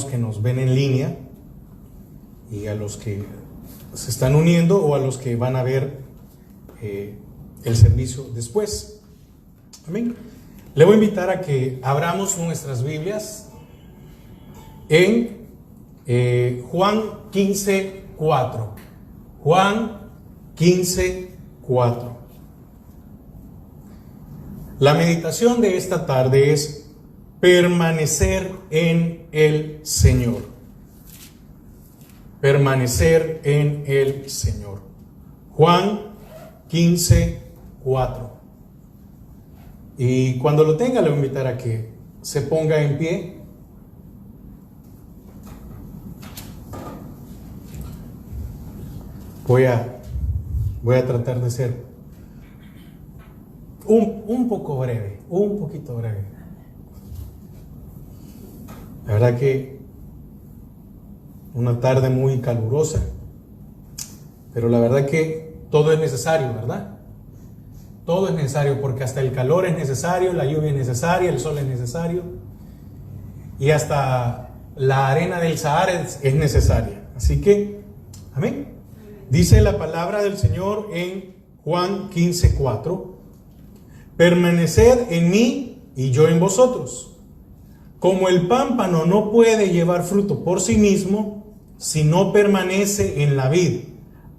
hermanos que nos ven en línea y a los que se están uniendo o a los que van a ver el servicio después. Amén. Le voy a invitar a que abramos nuestras Biblias en Juan 15:4. Juan 15:4. La meditación de esta tarde es permanecer en el Señor. Permanecer en el Señor. Juan 15:4. Y cuando lo tenga, le voy a invitar a que se ponga en pie. Voy a tratar de ser un poco breve, un poquito breve. La verdad que una tarde muy calurosa, pero la verdad que todo es necesario, ¿verdad? Todo es necesario, porque hasta el calor es necesario, la lluvia es necesaria, el sol es necesario, y hasta la arena del Sahara es necesaria. Así que, amén. Dice la palabra del Señor en Juan 15:4: permaneced en mí y yo en vosotros. Como el pámpano no puede llevar fruto por sí mismo si no permanece en la vid,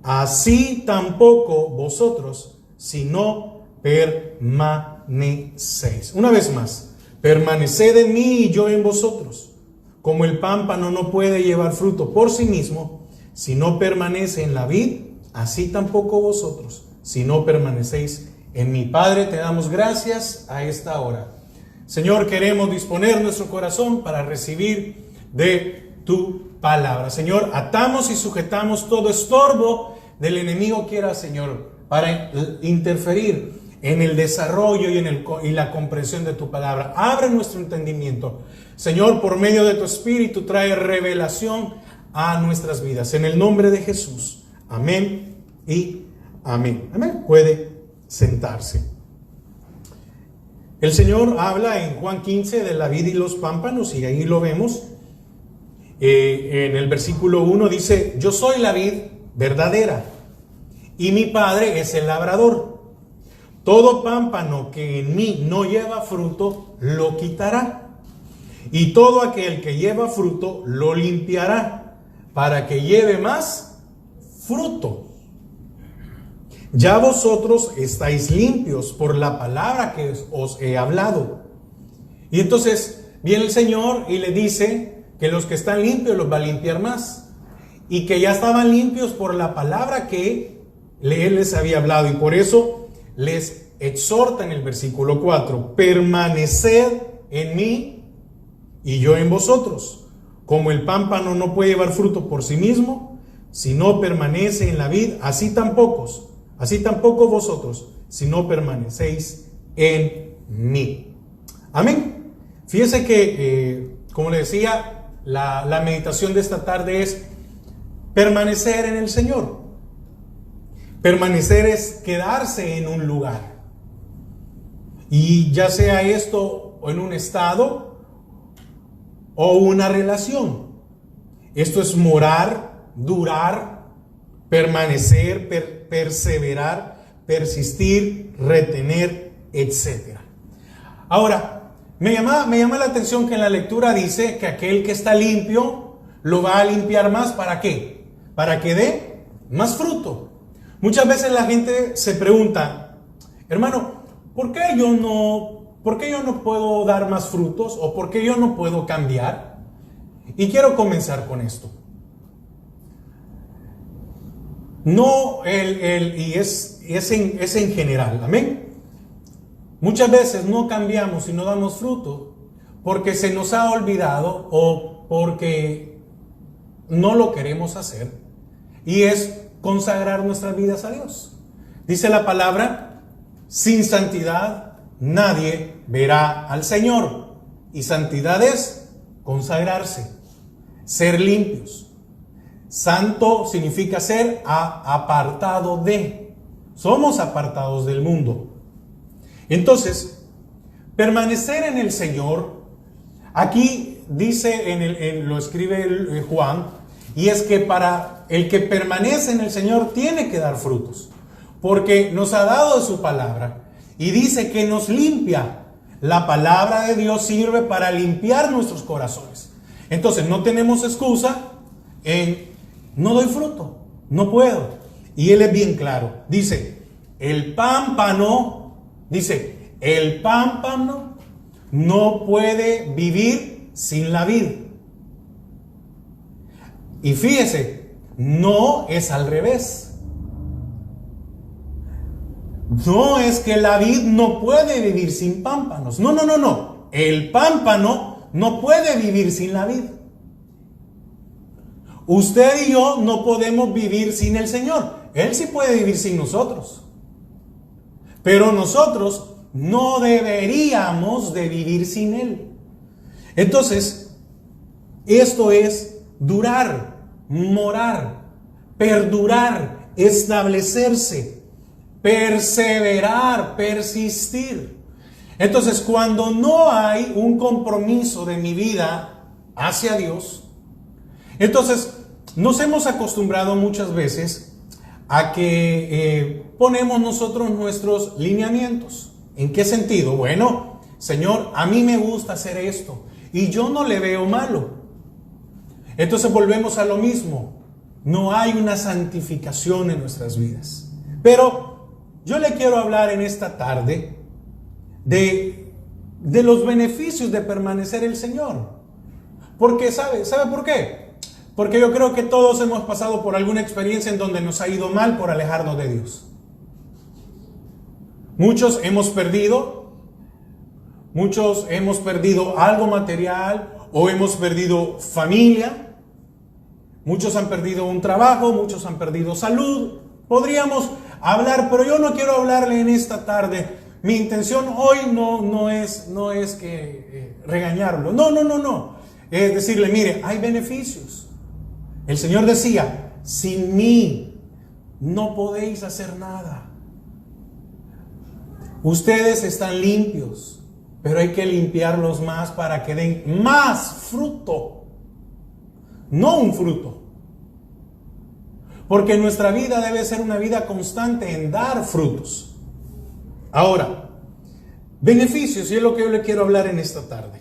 así tampoco vosotros si no permanecéis. Una vez más, permaneced en mí y yo en vosotros. Como el pámpano no puede llevar fruto por sí mismo si no permanece en la vid, así tampoco vosotros si no permanecéis en mí. Padre, te damos gracias a esta hora. Señor, queremos disponer nuestro corazón para recibir de tu palabra. Señor, atamos y sujetamos todo estorbo del enemigo quiera, Señor, para interferir en el desarrollo y la comprensión de tu palabra. Abre nuestro entendimiento. Señor, por medio de tu Espíritu, trae revelación a nuestras vidas. En el nombre de Jesús. Amén y amén. Amén. Puede sentarse. El Señor habla en Juan 15 de la vid y los pámpanos, y ahí lo vemos. En el versículo 1 dice: yo soy la vid verdadera y mi Padre es el labrador. Todo pámpano que en mí no lleva fruto, lo quitará, y todo aquel que lleva fruto, lo limpiará, para que lleve más fruto. Ya vosotros estáis limpios por la palabra que os he hablado. Y entonces viene el Señor y le dice que los que están limpios los va a limpiar más, y que ya estaban limpios por la palabra que Él les había hablado. Y por eso les exhorta en el versículo 4: permaneced en mí y yo en vosotros. Como el pámpano no puede llevar fruto por sí mismo si no permanece en la vid, así tampoco vosotros si no permanecéis en mí. Amén. Fíjese que, como le decía, la meditación de esta tarde es permanecer en el Señor. Permanecer es quedarse en un lugar, y ya sea esto en un estado o una relación. Esto es morar, durar, permanecer, perseverar, persistir, retener, etc. Ahora, me llama la atención que en la lectura dice que aquel que está limpio lo va a limpiar más. ¿Para qué? Para que dé más fruto. Muchas veces la gente se pregunta: hermano, ¿por qué yo no puedo dar más frutos? ¿O por qué yo no puedo cambiar? Y quiero comenzar con esto. No, es en general, amén. Muchas veces no cambiamos y no damos fruto porque se nos ha olvidado o porque no lo queremos hacer, y es consagrar nuestras vidas a Dios. Dice la palabra: sin santidad nadie verá al Señor. Y santidad es consagrarse, ser limpios. Santo significa ser apartado de. Somos apartados del mundo. Entonces, permanecer en el Señor, aquí dice, lo escribe Juan, y es que para el que permanece en el Señor tiene que dar frutos, porque nos ha dado su palabra, y dice que nos limpia. La palabra de Dios sirve para limpiar nuestros corazones. Entonces no tenemos excusa en no doy fruto, no puedo. Y Él es bien claro. Dice, el pámpano no puede vivir sin la vid. Y fíjese, no es al revés. No es que la vid no puede vivir sin pámpanos. No. El pámpano no puede vivir sin la vid. Usted y yo no podemos vivir sin el Señor. Él sí puede vivir sin nosotros. Pero nosotros no deberíamos de vivir sin Él. Entonces, esto es durar, morar, perdurar, establecerse, perseverar, persistir. Entonces, cuando no hay un compromiso de mi vida hacia Dios, entonces nos hemos acostumbrado muchas veces a que ponemos nosotros nuestros lineamientos. ¿En qué sentido? Bueno, Señor, a mí me gusta hacer esto y yo no le veo malo. Entonces volvemos a lo mismo. No hay una santificación en nuestras vidas. Pero yo le quiero hablar en esta tarde de los beneficios de permanecer en el Señor. Porque ¿sabe por qué? Porque yo creo que todos hemos pasado por alguna experiencia en donde nos ha ido mal por alejarnos de Dios. Muchos hemos perdido algo material o hemos perdido familia. Muchos han perdido un trabajo, muchos han perdido salud. Podríamos hablar, pero yo no quiero hablarle en esta tarde. Mi intención hoy no es que regañarlo. No. Es decirle, mire, hay beneficios. El Señor decía, sin mí no podéis hacer nada. Ustedes están limpios, pero hay que limpiarlos más para que den más fruto. No un fruto. Porque nuestra vida debe ser una vida constante en dar frutos. Ahora, beneficios, y es lo que yo le quiero hablar en esta tarde.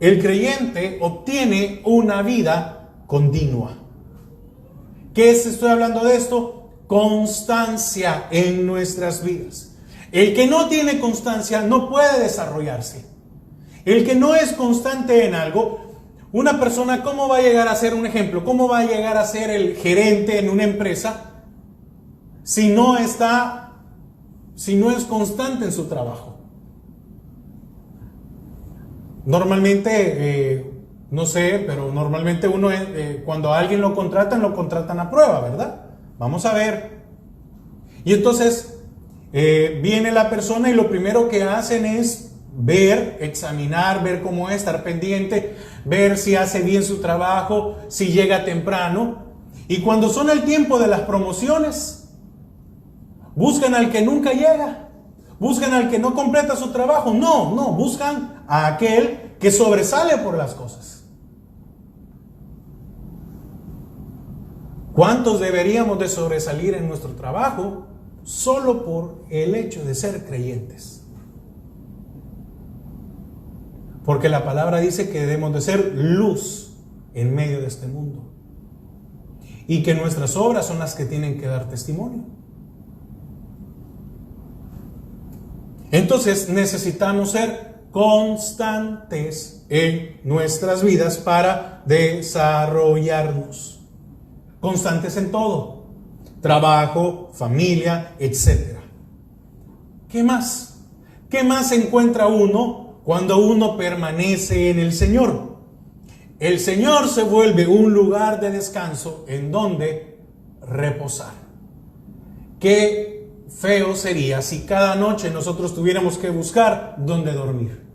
El creyente obtiene una vida continua. ¿Qué es? Estoy hablando de esto. Constancia en nuestras vidas. El que no tiene constancia no puede desarrollarse. El que no es constante en algo, una persona, ¿cómo va a llegar a ser un ejemplo? ¿Cómo va a llegar a ser el gerente en una empresa si no es constante en su trabajo? Normalmente, no sé, pero normalmente uno, cuando a alguien lo contratan a prueba, ¿verdad? Vamos a ver. Y entonces viene la persona y lo primero que hacen es ver, examinar, ver cómo es, estar pendiente, ver si hace bien su trabajo, si llega temprano. Y cuando son el tiempo de las promociones, buscan al que nunca llega, buscan al que no completa su trabajo. No, buscan a aquel que sobresale por las cosas. ¿Cuántos deberíamos de sobresalir en nuestro trabajo solo por el hecho de ser creyentes? Porque la palabra dice que debemos de ser luz en medio de este mundo. Y que nuestras obras son las que tienen que dar testimonio. Entonces necesitamos ser constantes en nuestras vidas para desarrollarnos. Constantes en todo. Trabajo, familia, etc. ¿Qué más? ¿Qué más encuentra uno cuando uno permanece en el Señor? El Señor se vuelve un lugar de descanso en donde reposar. Qué feo sería si cada noche nosotros tuviéramos que buscar dónde dormir.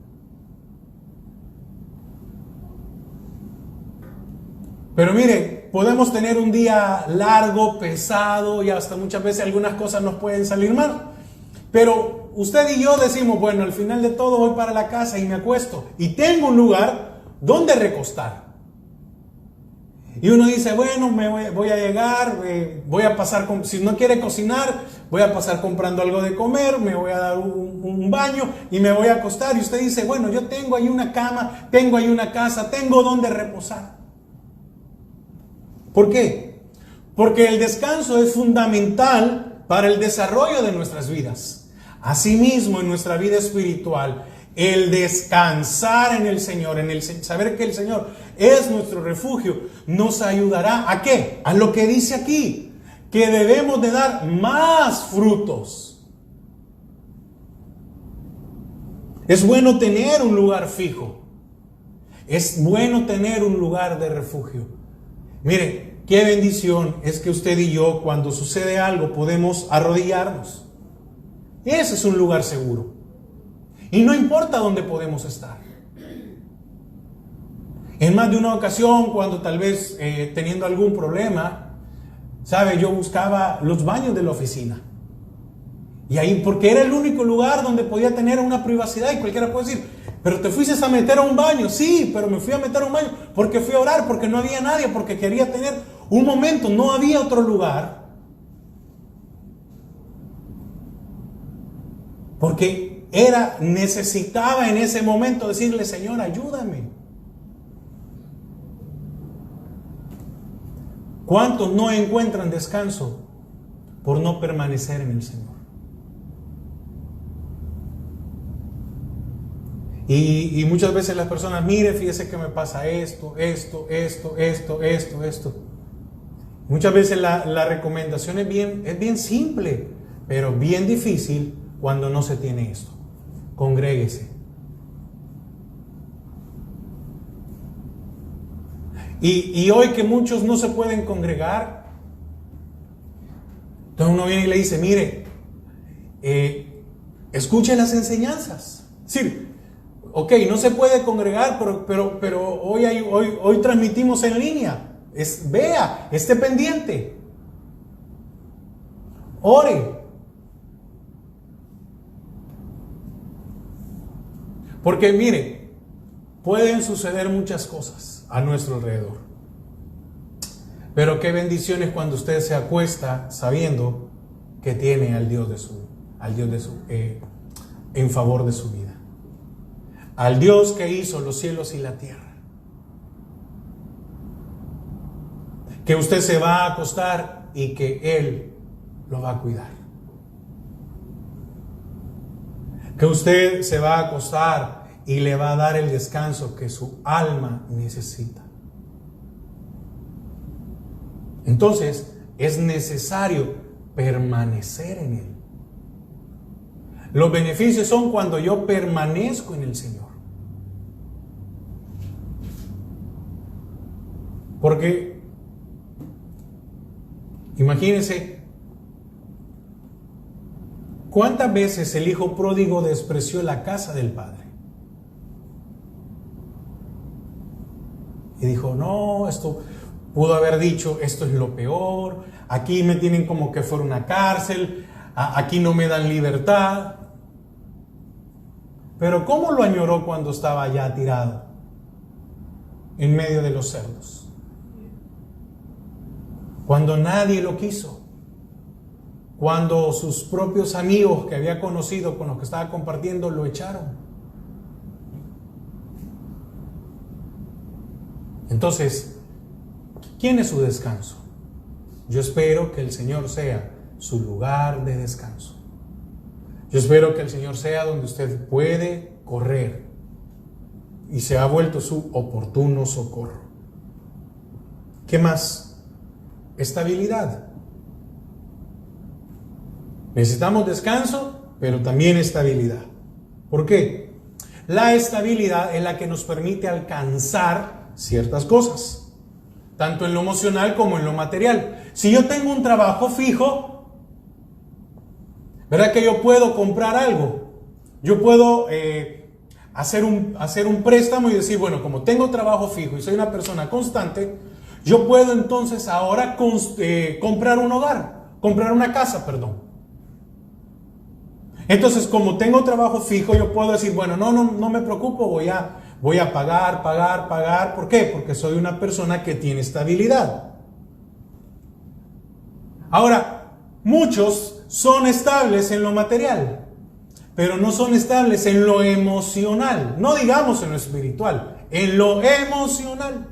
Pero mire, podemos tener un día largo, pesado y hasta muchas veces algunas cosas nos pueden salir mal. Pero usted y yo decimos, bueno, al final de todo voy para la casa y me acuesto y tengo un lugar dónde recostar. Y uno dice, bueno, voy a llegar, voy a pasar, si no quiere cocinar, voy a pasar comprando algo de comer, me voy a dar un baño y me voy a acostar. Y usted dice, bueno, yo tengo ahí una cama, tengo ahí una casa, tengo donde reposar. ¿Por qué? Porque el descanso es fundamental para el desarrollo de nuestras vidas. Asimismo, en nuestra vida espiritual, el descansar en el Señor, saber que el Señor es nuestro refugio, nos ayudará ¿a qué? A lo que dice aquí, que debemos de dar más frutos. Es bueno tener un lugar fijo. Es bueno tener un lugar de refugio. Mire, qué bendición es que usted y yo, cuando sucede algo, podemos arrodillarnos. Ese es un lugar seguro. Y no importa dónde podemos estar. En más de una ocasión, cuando tal vez teniendo algún problema, ¿sabe? Yo buscaba los baños de la oficina. Y ahí, porque era el único lugar donde podía tener una privacidad. Y cualquiera puede decir, pero te fuiste a meter a un baño. Sí, pero me fui a meter a un baño porque fui a orar, porque no había nadie, porque quería tener un momento. No había otro lugar. Porque necesitaba en ese momento decirle, Señor, ayúdame. ¿Cuántos no encuentran descanso por no permanecer en el Señor? Y muchas veces las personas, mire, fíjese que me pasa esto. Muchas veces la recomendación es bien simple, pero bien difícil cuando no se tiene esto. Congréguese. Y hoy que muchos no se pueden congregar, entonces uno viene y le dice, mire, escuche las enseñanzas. Es decir, ok, no se puede congregar, pero hoy transmitimos en línea. Vea, esté pendiente. Ore. Porque mire, pueden suceder muchas cosas a nuestro alrededor. Pero qué bendición es cuando usted se acuesta sabiendo que tiene al Dios en favor de su vida. Al Dios que hizo los cielos y la tierra. Que usted se va a acostar y que Él lo va a cuidar. Que usted se va a acostar y le va a dar el descanso que su alma necesita. Entonces, es necesario permanecer en Él. Los beneficios son cuando yo permanezco en el Señor. Porque, imagínense, ¿cuántas veces el hijo pródigo despreció la casa del padre? Y dijo, no, esto pudo haber dicho, esto es lo peor, aquí me tienen como que fuera una cárcel, aquí no me dan libertad. Pero ¿cómo lo añoró cuando estaba ya tirado en medio de los cerdos? Cuando nadie lo quiso. Cuando sus propios amigos que había conocido, con los que estaba compartiendo, lo echaron. Entonces, ¿quién es su descanso? Yo espero que el Señor sea su lugar de descanso. Yo espero que el Señor sea donde usted puede correr y se ha vuelto su oportuno socorro. ¿Qué más? Estabilidad. Necesitamos descanso, pero también estabilidad. ¿Por qué? La estabilidad es la que nos permite alcanzar ciertas cosas, tanto en lo emocional como en lo material. Si yo tengo un trabajo fijo, ¿verdad que yo puedo comprar algo? Yo puedo hacer un préstamo y decir, bueno, como tengo trabajo fijo y soy una persona constante, yo puedo entonces ahora comprar un hogar, comprar una casa, perdón. Entonces, como tengo trabajo fijo, yo puedo decir, bueno, no me preocupo, voy a voy a pagar. ¿Por qué? Porque soy una persona que tiene estabilidad. Ahora, muchos son estables en lo material, pero no son estables en lo emocional. No digamos en lo espiritual, en lo emocional.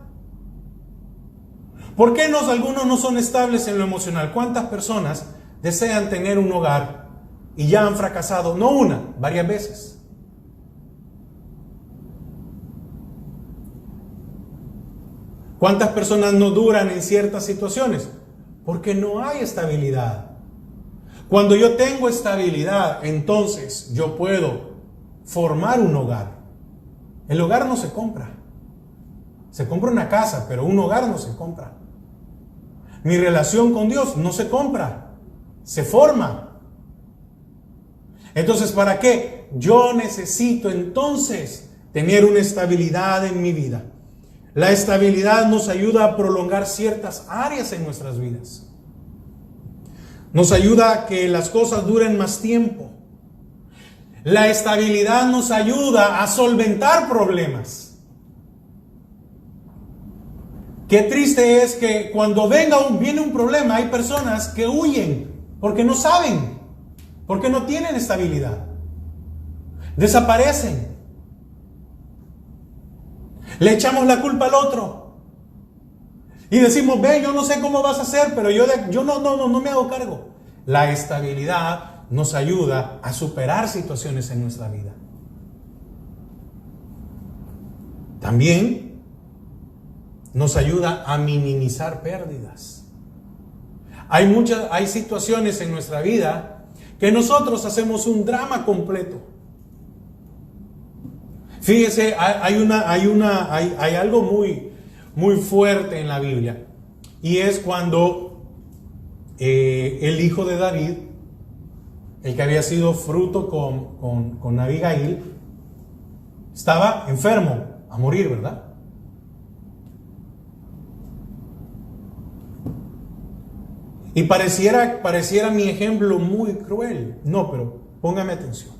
¿Por qué algunos no son estables en lo emocional? ¿Cuántas personas desean tener un hogar y ya han fracasado? No una, varias veces. ¿Cuántas personas no duran en ciertas situaciones? Porque no hay estabilidad. Cuando yo tengo estabilidad, entonces yo puedo formar un hogar. El hogar no se compra. Se compra una casa, pero un hogar no se compra. Mi relación con Dios no se compra, se forma. Entonces, ¿para qué? Yo necesito entonces tener una estabilidad en mi vida. La estabilidad nos ayuda a prolongar ciertas áreas en nuestras vidas. Nos ayuda a que las cosas duren más tiempo. La estabilidad nos ayuda a solventar problemas. Qué triste es que cuando viene un problema, hay personas que huyen porque no saben, porque no tienen estabilidad. Desaparecen. Le echamos la culpa al otro. Y decimos, ve, yo no sé cómo vas a hacer, pero yo no me hago cargo. La estabilidad nos ayuda a superar situaciones en nuestra vida. También nos ayuda a minimizar pérdidas. Hay situaciones en nuestra vida que nosotros hacemos un drama completo. Fíjese, hay algo muy fuerte en la Biblia, y es cuando el hijo de David, el que había sido fruto con Abigail, estaba enfermo, a morir, ¿verdad? Y pareciera mi ejemplo muy cruel. No, pero póngame atención.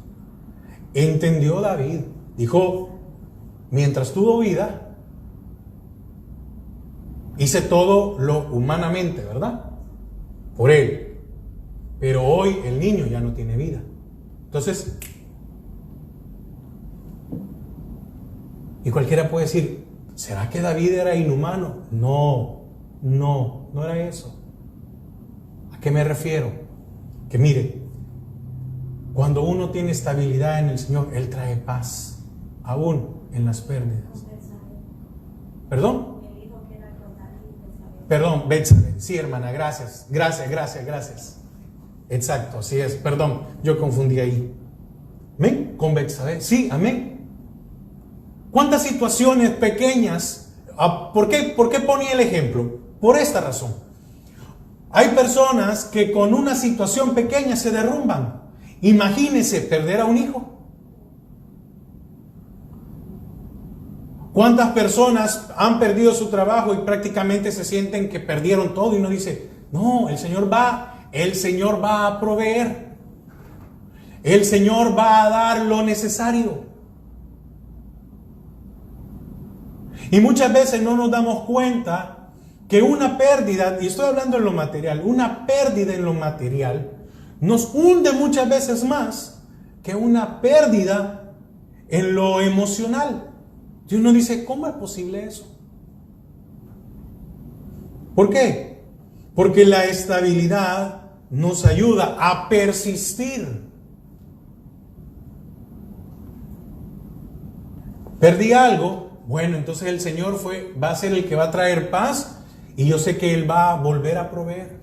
Entendió David. Dijo, mientras tuvo vida, hice todo lo humanamente, ¿verdad? Por él. Pero hoy el niño ya no tiene vida. Entonces, y cualquiera puede decir, ¿será que David era inhumano? No era eso. ¿A qué me refiero? Que mire, cuando uno tiene estabilidad en el Señor, Él trae paz, aún en las pérdidas. ¿Perdón? Perdón, Betsabé. Sí, hermana, gracias. Exacto, así es. Perdón, yo confundí ahí. ¿Amén? Con Betsabé. Sí, amén. ¿Cuántas situaciones pequeñas? ¿Por qué ponía el ejemplo? Por esta razón. Hay personas que con una situación pequeña se derrumban. Imagínese perder a un hijo. ¿Cuántas personas han perdido su trabajo y prácticamente se sienten que perdieron todo? Y uno dice, no, el Señor va a proveer. El Señor va a dar lo necesario. Y muchas veces no nos damos cuenta que una pérdida, y estoy hablando en lo material, una pérdida en lo material nos hunde muchas veces más que una pérdida en lo emocional. Y uno dice, ¿cómo es posible eso? ¿Por qué? Porque la estabilidad nos ayuda a persistir. Perdí algo, bueno, entonces el Señor va a ser el que va a traer paz, y yo sé que Él va a volver a proveer.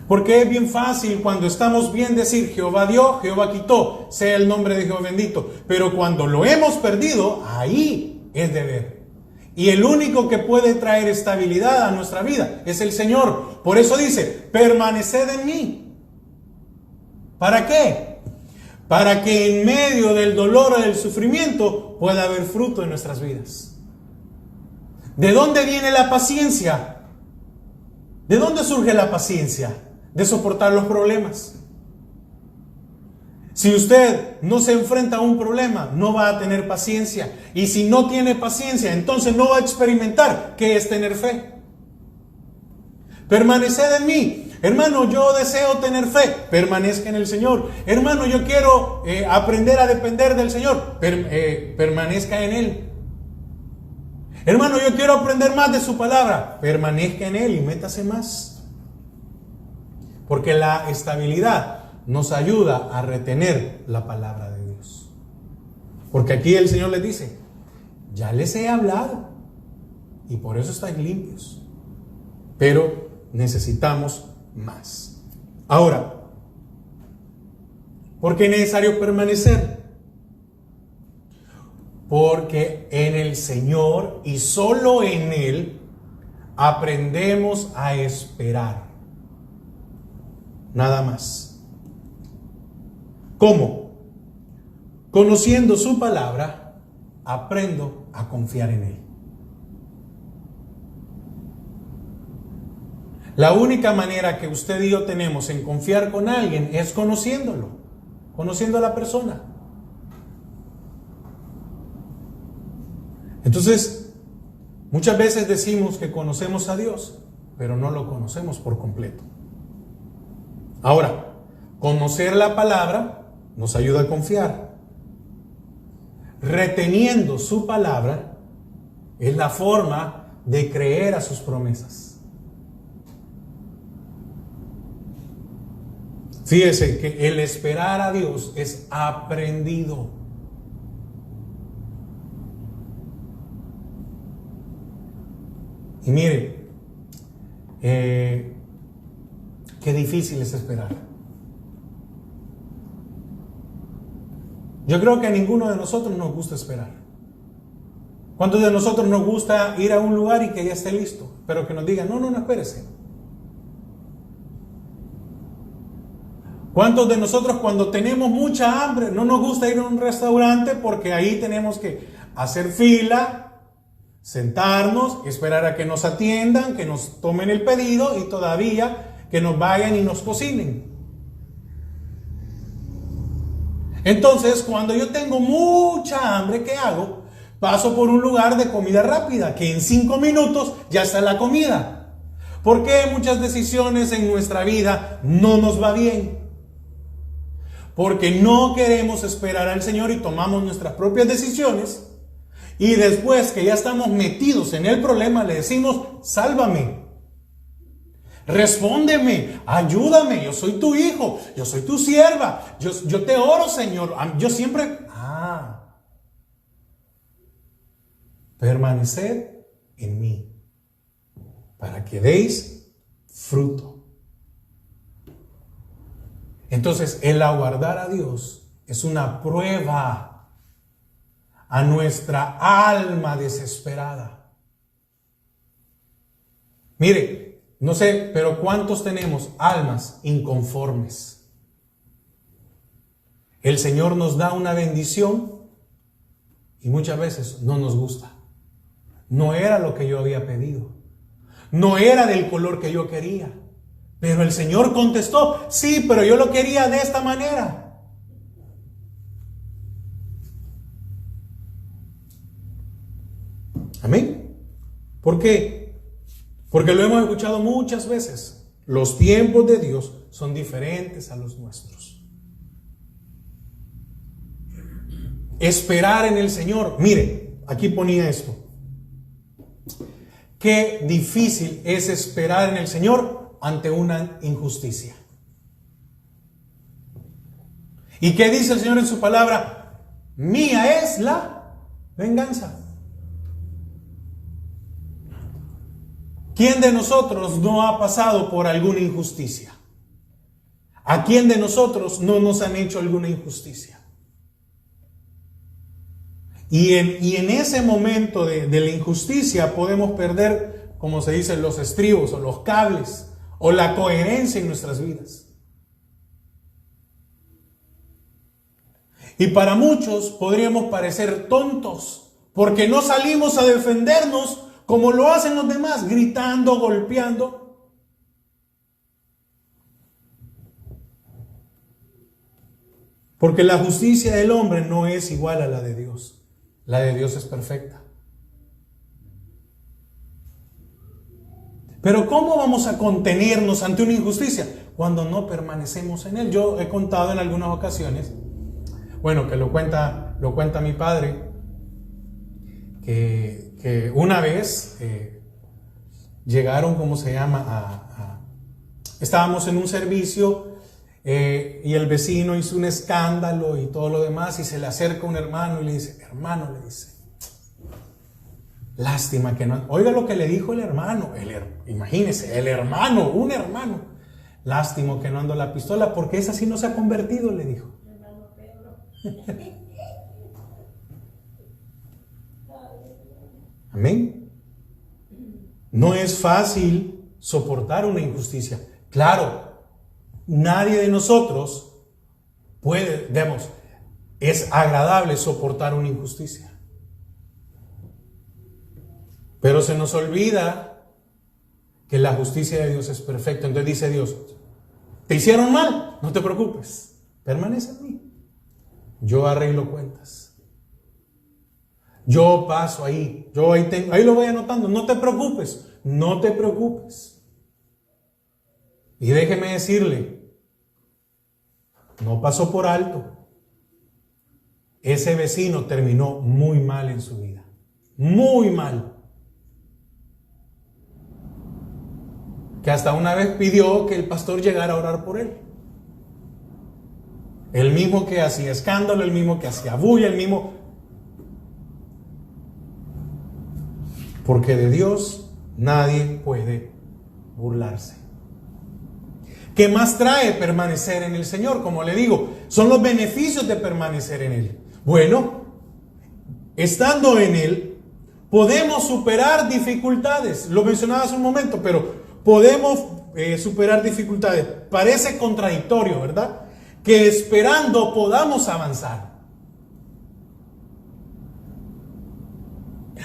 Porque es bien fácil cuando estamos bien decir Jehová dio, Jehová quitó, sea el nombre de Jehová bendito. Pero cuando lo hemos perdido, ahí es deber. Y el único que puede traer estabilidad a nuestra vida es el Señor. Por eso dice, permaneced en mí. ¿Para qué? Para que en medio del dolor o del sufrimiento pueda haber fruto en nuestras vidas. ¿De dónde viene la paciencia? ¿De dónde surge la paciencia? De soportar los problemas. Si usted no se enfrenta a un problema, no va a tener paciencia. Y si no tiene paciencia, entonces no va a experimentar qué es tener fe. Permaneced en mí. Hermano, yo deseo tener fe. Permanezca en el Señor. Hermano, yo quiero aprender a depender del Señor. Permanezca en Él. Hermano, yo quiero aprender más de su palabra. Permanezca en Él y métase más. Porque la estabilidad nos ayuda a retener la palabra de Dios. Porque aquí el Señor les dice, ya les he hablado y por eso estáis limpios. Pero necesitamos más. Ahora, ¿por qué es necesario permanecer? Porque en el Señor y solo en Él aprendemos a esperar. Nada más. ¿Cómo? Conociendo su palabra, aprendo a confiar en Él. La única manera que usted y yo tenemos en confiar con alguien es conociéndolo, conociendo a la persona. Entonces, muchas veces decimos que conocemos a Dios, pero no lo conocemos por completo. Ahora, conocer la palabra nos ayuda a confiar. Reteniendo su palabra es la forma de creer a sus promesas. Fíjese que el esperar a Dios es aprendido. Y mire, qué difícil es esperar. Yo creo que a ninguno de nosotros nos gusta esperar. ¿Cuántos de nosotros nos gusta ir a un lugar y que ya esté listo? Pero que nos digan, no, espérese. ¿Cuántos de nosotros cuando tenemos mucha hambre no nos gusta ir a un restaurante porque ahí tenemos que hacer fila, sentarnos, esperar a que nos atiendan, que nos tomen el pedido y todavía que nos vayan y nos cocinen? Entonces, cuando yo tengo mucha hambre, ¿qué hago? Paso por un lugar de comida rápida, que en 5 minutos ya está la comida. ¿Por qué muchas decisiones en nuestra vida no nos va bien? Porque no queremos esperar al Señor y tomamos nuestras propias decisiones. Y después que ya estamos metidos en el problema, le decimos, sálvame. Respóndeme, ayúdame, yo soy tu hijo, yo soy tu sierva, yo te oro, Señor. Yo siempre... Permaneced en mí, para que deis fruto. Entonces, el aguardar a Dios es una prueba a nuestra alma desesperada. Mire, no sé, pero ¿cuántos tenemos almas inconformes? El Señor nos da una bendición y muchas veces no nos gusta. No era lo que yo había pedido. No era del color que yo quería. Pero el Señor contestó, sí, pero yo lo quería de esta manera. Amén. ¿Por qué? Porque lo hemos escuchado muchas veces. Los tiempos de Dios son diferentes a los nuestros. Esperar en el Señor. Mire, aquí ponía esto. Qué difícil es esperar en el Señor ante una injusticia. ¿Y qué dice el Señor en su palabra? Mía es la venganza. ¿Quién de nosotros no ha pasado por alguna injusticia? ¿A quién de nosotros no nos han hecho alguna injusticia? Y en ese momento de la injusticia podemos perder, como se dice, los estribos o los cables o la coherencia en nuestras vidas. Y para muchos podríamos parecer tontos porque no salimos a defendernos como lo hacen los demás, gritando, golpeando. Porque la justicia del hombre no es igual a la de Dios. La de Dios es perfecta. Pero ¿cómo vamos a contenernos ante una injusticia cuando no permanecemos en él? Yo he contado en algunas ocasiones, bueno, que lo cuenta mi padre, que una vez llegaron, ¿cómo se llama? Estábamos en un servicio y el vecino hizo un escándalo y todo lo demás, y se le acerca un hermano y le dice, hermano, le dice, lástima que no... Oiga lo que le dijo el hermano, imagínese, el hermano, un hermano. Lástima que no ando la pistola porque esa sí no se ha convertido, le dijo. Amén. No es fácil soportar una injusticia. Claro, nadie de nosotros puede, digamos, es agradable soportar una injusticia. Pero se nos olvida que la justicia de Dios es perfecta. Entonces dice Dios, te hicieron mal, no te preocupes, permanece en mí. Yo arreglo cuentas. Yo paso ahí, ahí lo voy anotando, no te preocupes, no te preocupes. Y déjeme decirle, no pasó por alto. Ese vecino terminó muy mal en su vida, muy mal. Que hasta una vez pidió que el pastor llegara a orar por él. El mismo que hacía escándalo, el mismo que hacía bulla, el mismo... Porque de Dios nadie puede burlarse. ¿Qué más trae permanecer en el Señor? Como le digo, son los beneficios de permanecer en Él. Bueno, estando en Él, podemos superar dificultades. Lo mencionaba hace un momento, pero podemos superar dificultades. Parece contradictorio, ¿verdad? Que esperando podamos avanzar.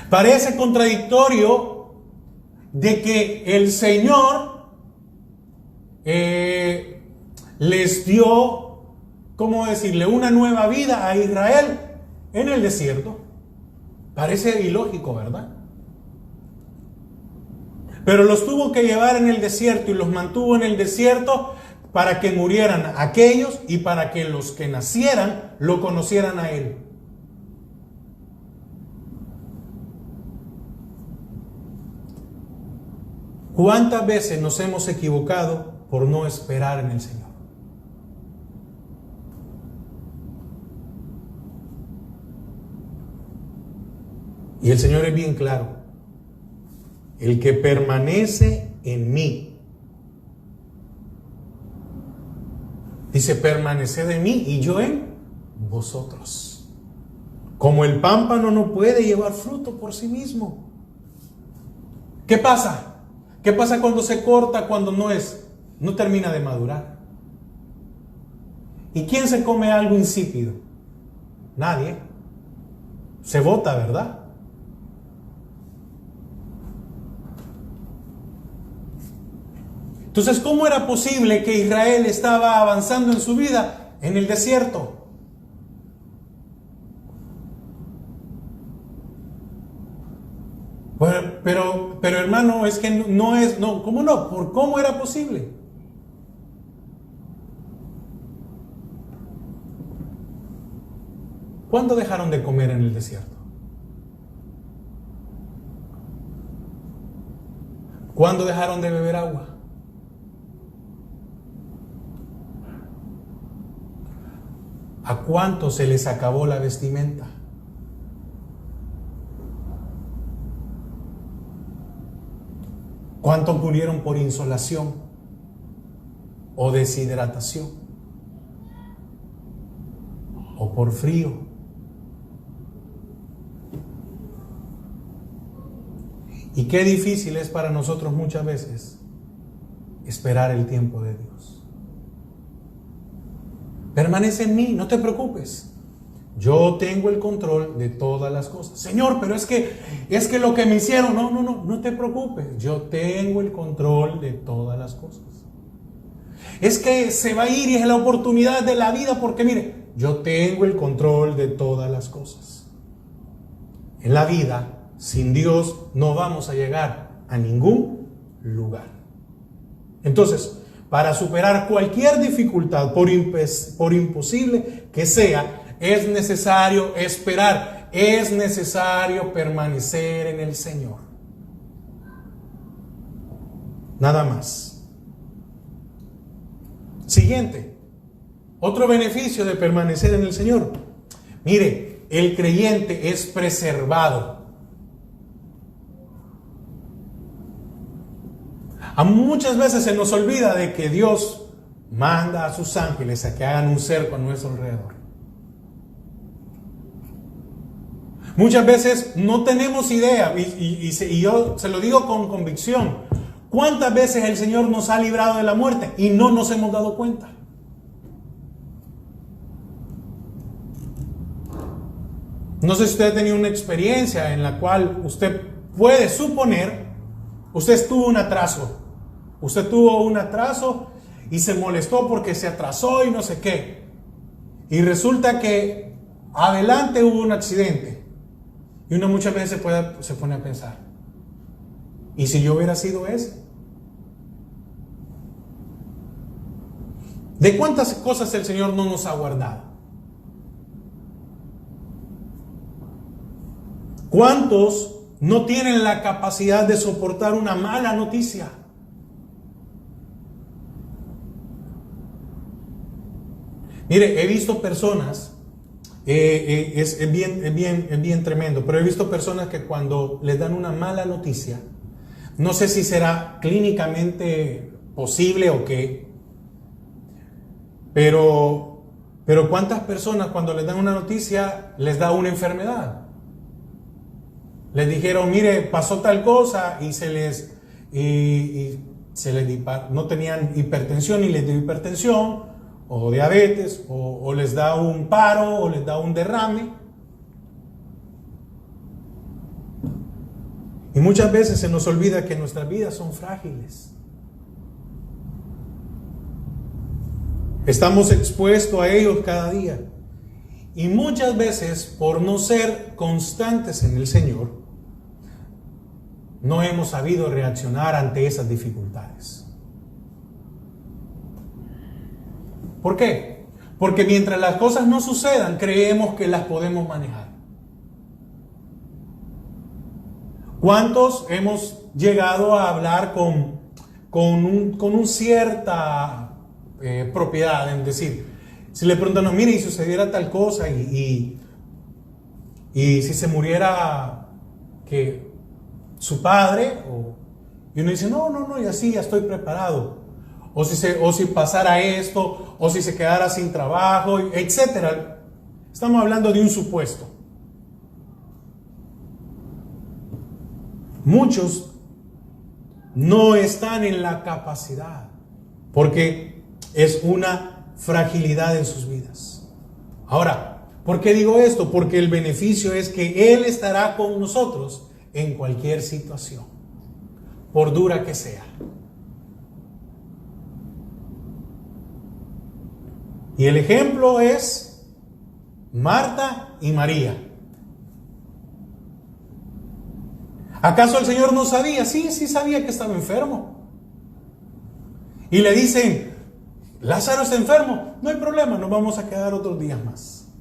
Parece contradictorio de que el Señor les dio, ¿cómo decirle?, una nueva vida a Israel en el desierto. Parece ilógico, ¿verdad? Pero los tuvo que llevar en el desierto y los mantuvo en el desierto para que murieran aquellos y para que los que nacieran lo conocieran a Él. ¿Cuántas veces nos hemos equivocado por no esperar en el Señor? Y el Señor es bien claro. El que permanece en mí. Dice, permaneced en mí y yo en vosotros. Como el pámpano no puede llevar fruto por sí mismo. ¿Qué pasa? ¿Qué pasa cuando se corta, cuando no termina de madurar? ¿Y quién se come algo insípido? Nadie. Se bota, ¿verdad? Entonces, ¿cómo era posible que Israel estaba avanzando en su vida en el desierto? Pero hermano, es que ¿cómo no? ¿Cómo era posible? ¿Cuándo dejaron de comer en el desierto? ¿Cuándo dejaron de beber agua? ¿A cuántos se les acabó la vestimenta? ¿Cuántos murieron por insolación o deshidratación o por frío? Y qué difícil es para nosotros muchas veces esperar el tiempo de Dios. Permanece en mí, no te preocupes. Yo tengo el control de todas las cosas. Señor, pero es que lo que me hicieron, no te preocupes. Yo tengo el control de todas las cosas. Es que se va a ir y es la oportunidad de la vida porque mire, yo tengo el control de todas las cosas. En la vida, sin Dios, no vamos a llegar a ningún lugar. Entonces, para superar cualquier dificultad, por imposible que sea, es necesario esperar, es necesario permanecer en el Señor. Nada más. Siguiente, otro beneficio de permanecer en el Señor. Mire, el creyente es preservado. Muchas veces se nos olvida de que Dios manda a sus ángeles a que hagan un cerco a nuestro alrededor. Muchas veces no tenemos idea, y yo se lo digo con convicción, ¿cuántas veces el Señor nos ha librado de la muerte y no nos hemos dado cuenta? No sé si usted ha tenido una experiencia en la cual usted puede suponer, usted tuvo un atraso. Usted tuvo un atraso y se molestó porque se atrasó y no sé qué. Y resulta que adelante hubo un accidente. Y uno muchas veces se pone a pensar, ¿y si yo hubiera sido ese? ¿De cuántas cosas el Señor no nos ha guardado? ¿Cuántos no tienen la capacidad de soportar una mala noticia? Mire, he visto personas, es bien tremendo, pero he visto personas que cuando les dan una mala noticia, no sé si será clínicamente posible o qué, pero ¿cuántas personas cuando les dan una noticia les da una enfermedad? Les dijeron, mire, pasó tal cosa y no tenían hipertensión y les dio hipertensión, o diabetes, o les da un paro, o les da un derrame. Y muchas veces se nos olvida que nuestras vidas son frágiles. Estamos expuestos a ellos cada día. Y muchas veces, por no ser constantes en el Señor, no hemos sabido reaccionar ante esas dificultades. ¿Por qué? Porque mientras las cosas no sucedan, creemos que las podemos manejar. ¿Cuántos hemos llegado a hablar con un cierta propiedad? Es decir, si le preguntan, mire, y sucediera tal cosa, y si se muriera que su padre, y uno dice, no, y así ya estoy preparado. O si pasara esto, o si se quedara sin trabajo, etc. Estamos hablando de un supuesto. Muchos no están en la capacidad, porque es una fragilidad en sus vidas. Ahora, ¿por qué digo esto? Porque el beneficio es que Él estará con nosotros en cualquier situación, por dura que sea. Y el ejemplo es Marta y María. ¿Acaso el Señor no sabía? Sí sabía que estaba enfermo. Y le dicen, Lázaro está enfermo, no hay problema, nos vamos a quedar otros días más.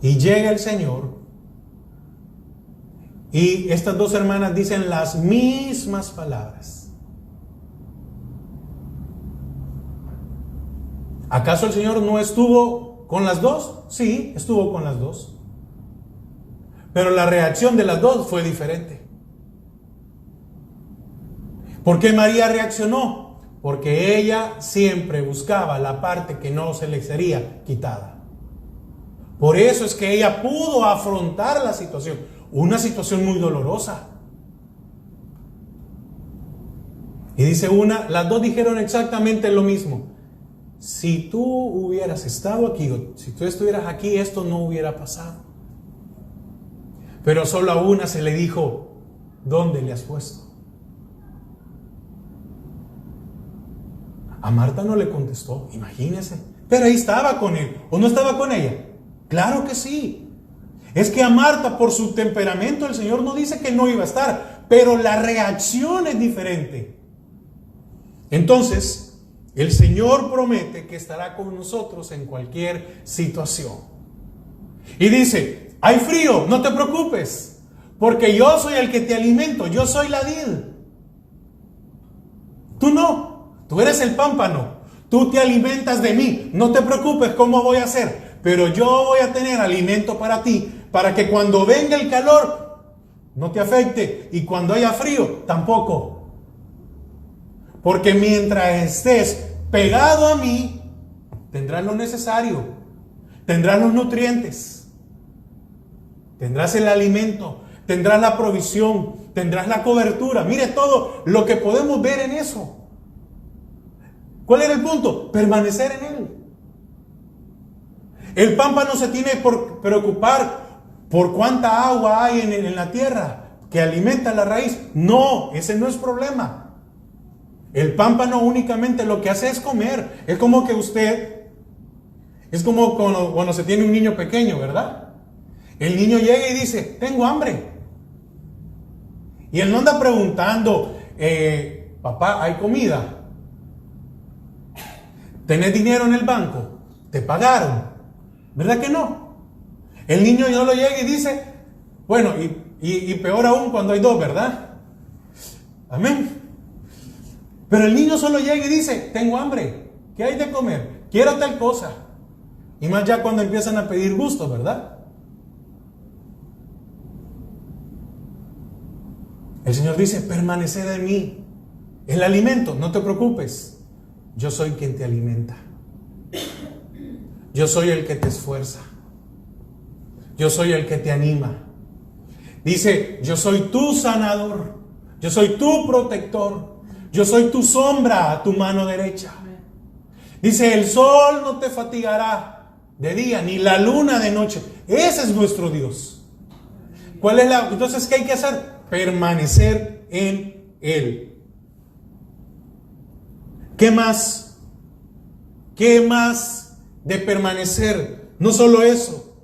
Y llega el Señor, y estas dos hermanas dicen las mismas palabras. ¿Acaso el Señor no estuvo con las dos? Sí, estuvo con las dos. Pero la reacción de las dos fue diferente. ¿Por qué María reaccionó? Porque ella siempre buscaba la parte que no se le sería quitada. Por eso es que ella pudo afrontar la situación, una situación muy dolorosa. Y dice las dos dijeron exactamente lo mismo. Si tú hubieras estado aquí, si tú estuvieras aquí, esto no hubiera pasado. Pero solo a una se le dijo, ¿dónde le has puesto? A Marta no le contestó, imagínese. Pero ahí estaba con él, ¿o no estaba con ella? Claro que sí. Es que a Marta, por su temperamento, el Señor no dice que no iba a estar, pero la reacción es diferente. Entonces, el Señor promete que estará con nosotros en cualquier situación. Y dice, hay frío, no te preocupes, porque yo soy el que te alimento, yo soy la vid. Tú no, tú eres el pámpano, tú te alimentas de mí, no te preocupes cómo voy a hacer, pero yo voy a tener alimento para ti, para que cuando venga el calor no te afecte y cuando haya frío tampoco. Porque mientras estés pegado a mí, tendrás lo necesario, tendrás los nutrientes, tendrás el alimento, tendrás la provisión, tendrás la cobertura. Mire todo lo que podemos ver en eso. ¿Cuál era el punto? Permanecer en él. El pámpano se tiene por preocupar por cuánta agua hay en la tierra que alimenta la raíz. No, ese no es problema. El pámpano únicamente lo que hace es comer. Es como cuando se tiene un niño pequeño, ¿verdad? El niño llega y dice, tengo hambre. Y él no anda preguntando, papá, ¿hay comida? ¿Tenés dinero en el banco? ¿Te pagaron? ¿Verdad que no? El niño no lo llega y dice, bueno, y peor aún cuando hay dos, ¿verdad? Amén. Pero el niño solo llega y dice, tengo hambre, ¿qué hay de comer? Quiero tal cosa. Y más ya cuando empiezan a pedir gusto, ¿verdad? El Señor dice, permaneced en mí. El alimento, no te preocupes. Yo soy quien te alimenta. Yo soy el que te esfuerza. Yo soy el que te anima. Dice, yo soy tu sanador. Yo soy tu protector. Yo soy tu sombra a tu mano derecha. Dice, el sol no te fatigará de día, ni la luna de noche. Ese es nuestro Dios. Entonces, ¿qué hay que hacer? Permanecer en Él. ¿Qué más? ¿Qué más de permanecer? No solo eso,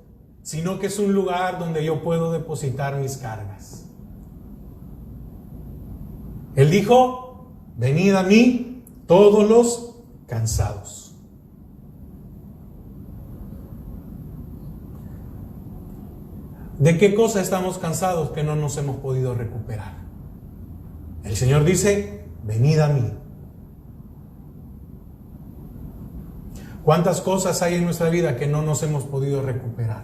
sino que es un lugar donde yo puedo depositar mis cargas. Él dijo, venid a mí todos los cansados. ¿De qué cosa estamos cansados que no nos hemos podido recuperar? El Señor dice, venid a mí. ¿Cuántas cosas hay en nuestra vida que no nos hemos podido recuperar?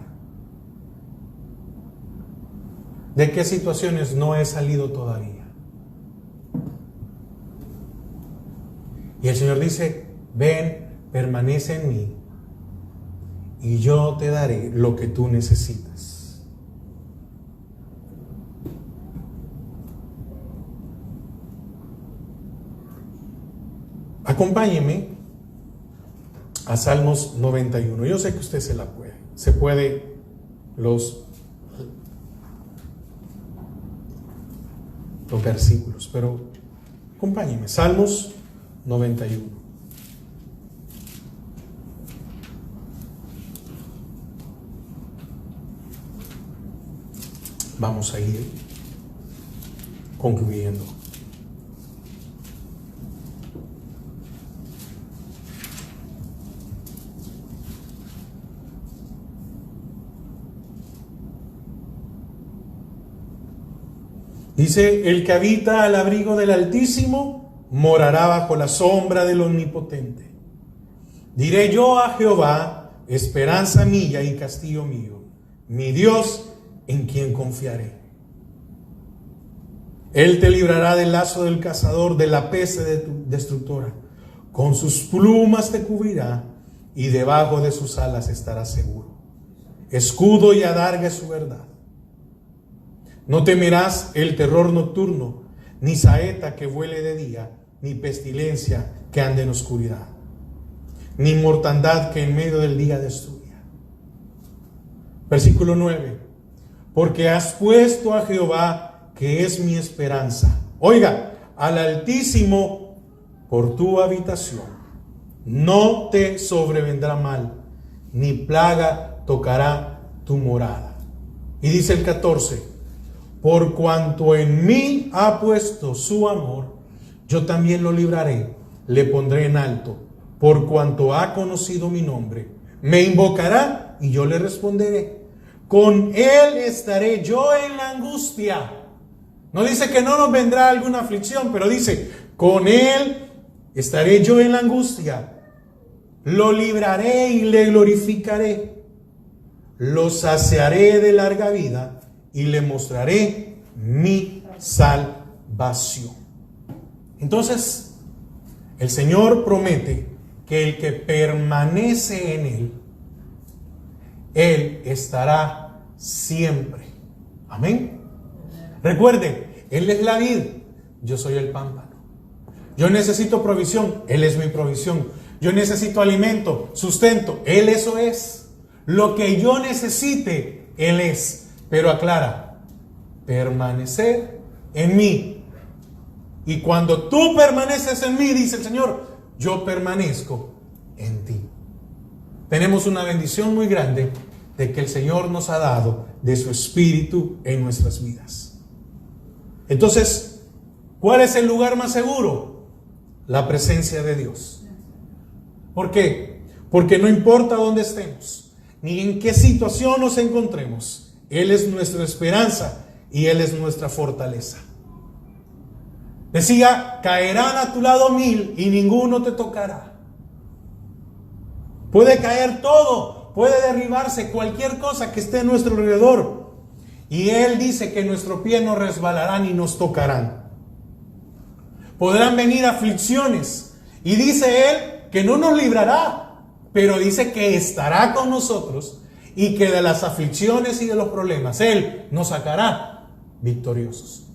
¿De qué situaciones no he salido todavía? Y el Señor dice, ven, permanece en mí y yo te daré lo que tú necesitas. Acompáñeme a Salmos 91. Yo sé que usted se puede los versículos, pero acompáñeme. Salmos 91. Vamos a ir concluyendo. Dice, el que habita al abrigo del Altísimo morará bajo la sombra del Omnipotente. Diré yo a Jehová, esperanza mía y castillo mío, mi Dios en quien confiaré. Él te librará del lazo del cazador, de la peste destructora. Con sus plumas te cubrirá y debajo de sus alas estarás seguro. Escudo y adarga es su verdad. No temerás el terror nocturno, ni saeta que vuele de día, ni pestilencia que ande en oscuridad, ni mortandad que en medio del día destruya. Versículo 9. Porque has puesto a Jehová, que es mi esperanza. Oiga, al Altísimo por tu habitación. no te sobrevendrá mal, ni plaga tocará tu morada. Y dice el 14, por cuanto en mí ha puesto su amor, yo también lo libraré, le pondré en alto, por cuanto ha conocido mi nombre. Me invocará y yo le responderé. Con él estaré yo en la angustia. No dice que no nos vendrá alguna aflicción, pero dice, con él estaré yo en la angustia. Lo libraré y le glorificaré. Lo saciaré de larga vida y le mostraré mi salvación. Entonces, el Señor promete que el que permanece en Él, Él estará siempre. Amén. Recuerde, Él es la vid, yo soy el pámpano. Yo necesito provisión, Él es mi provisión. Yo necesito alimento, sustento, Él eso es. Lo que yo necesite, Él es. Pero aclara, permanecer en mí. Y cuando tú permaneces en mí, dice el Señor, yo permanezco en ti. Tenemos una bendición muy grande de que el Señor nos ha dado de su Espíritu en nuestras vidas. Entonces, ¿cuál es el lugar más seguro? La presencia de Dios. ¿Por qué? Porque no importa dónde estemos, ni en qué situación nos encontremos, Él es nuestra esperanza y Él es nuestra fortaleza. Decía, caerán a tu lado 1000 y ninguno te tocará. Puede caer todo, puede derribarse cualquier cosa que esté a nuestro alrededor. Y Él dice que nuestro pie no resbalará ni nos tocarán. Podrán venir aflicciones. Y dice Él que no nos librará, pero dice que estará con nosotros y que de las aflicciones y de los problemas Él nos sacará victoriosos.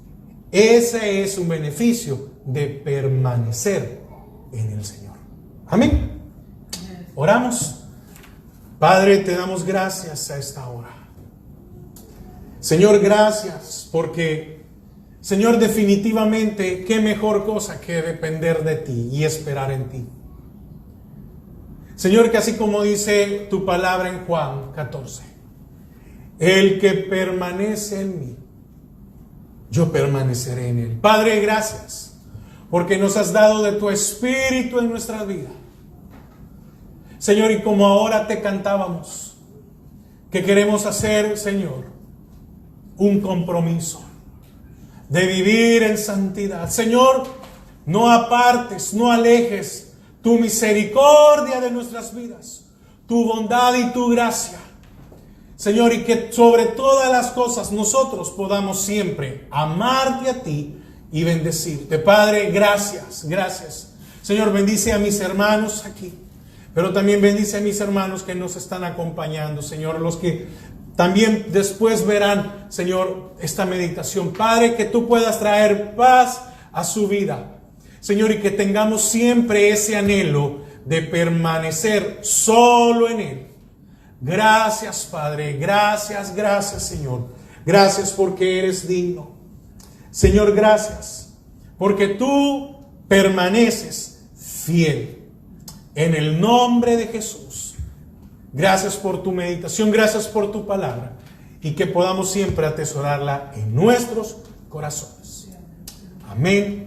Ese es un beneficio de permanecer en el Señor. Amén. Oramos. Padre, te damos gracias a esta hora. Señor, gracias porque, Señor, definitivamente, qué mejor cosa que depender de ti y esperar en ti. Señor, que así como dice tu palabra en Juan 14, el que permanece en mí, yo permaneceré en él. Padre, gracias porque nos has dado de tu Espíritu en nuestra vida. Señor, y como ahora te cantábamos, que queremos hacer, Señor, un compromiso de vivir en santidad. Señor, no apartes, no alejes tu misericordia de nuestras vidas, tu bondad y tu gracia. Señor, y que sobre todas las cosas nosotros podamos siempre amarte a ti y bendecirte. Padre, gracias, gracias. Señor, bendice a mis hermanos aquí, pero también bendice a mis hermanos que nos están acompañando, Señor, los que también después verán, Señor, esta meditación. Padre, que tú puedas traer paz a su vida, Señor, y que tengamos siempre ese anhelo de permanecer solo en Él. Gracias, Padre, gracias, gracias, Señor. Gracias porque eres digno. Señor, gracias porque tú permaneces fiel. En el nombre de Jesús. Gracias por tu meditación, gracias por tu palabra y que podamos siempre atesorarla en nuestros corazones. Amén.